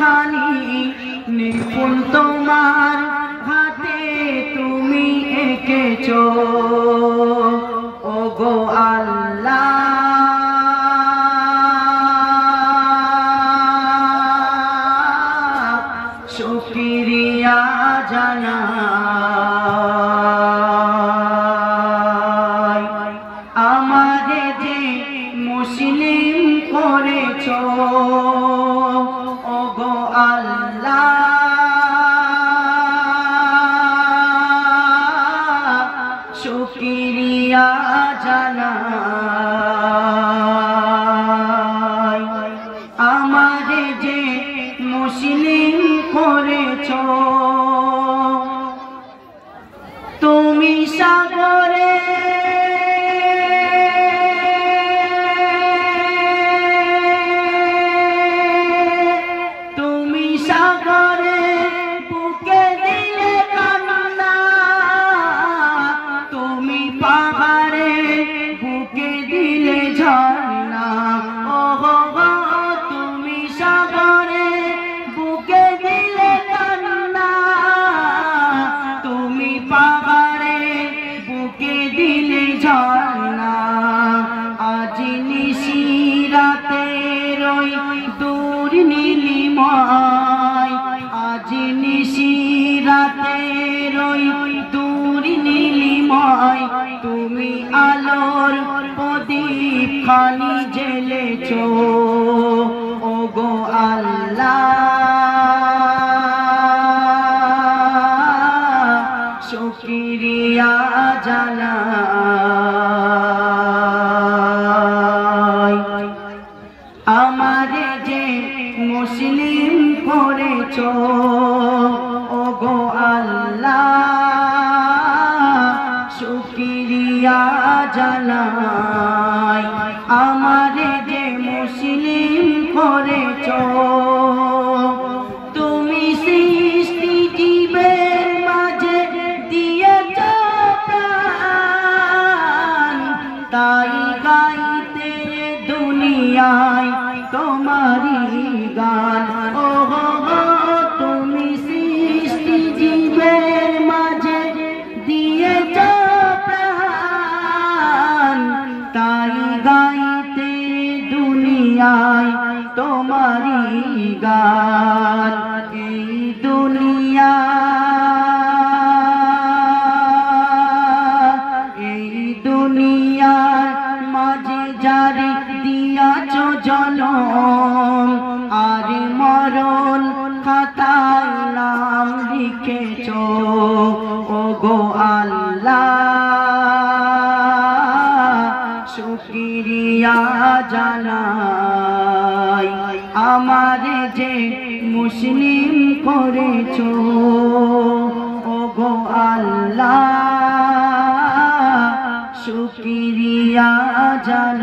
খানি নিপুণ তোমার হাতে তুমি এঁকেছো ওগো আল্লাহ শুকরিয়া জানাই আমারে যে মুসলিম করেছো ওগো আল্লাহ শুকরিয়া জানাই আমারে যে মুসলিম করেছো তুমি সাগরে বুকে দিলে কান্না তুমি পাহাড়ে বুকে দিলে ঝর্ণা ওহো তুমি সাগরে বুকে দিলে কান্না তুমি পাহাড়ে বুকে দিলে ঝর্ণা আজ নিশিরাতে রই দূর নীলিমায় আজ নিশিরাতে রই দূর নীলিমায় তুমি আলোর প্রদীপ খানি জ্বেলেছো ওগো আল্লাহ শুকরিয়া জানাই আমারে যে মুসলিম করেছো ওগো আল্লাহ শুকরিয়া জানাই আমারে যে মুসলিম করেছো তুমি সৃষ্টি জীবের মাঝে দিয়েছো প্রাণ তাই গাইতে দুনিয়ায় তোমারি গান ওহো তুমি সৃষ্টি জীবের মাঝে দিয়েছো প্রাণ তাই গাইতে দুনিয়ায় তোমারি গান এই দুনিয়ার মাঝে জারি দিয়াছো জনম আর মরণ খাতায় নাম লিখেছো ওগো আল্লাহ শুকরিয়া জানাই আমারে যে মুসলিম করেছো ওগো আল্লাহ শুকরিয়া জানাই।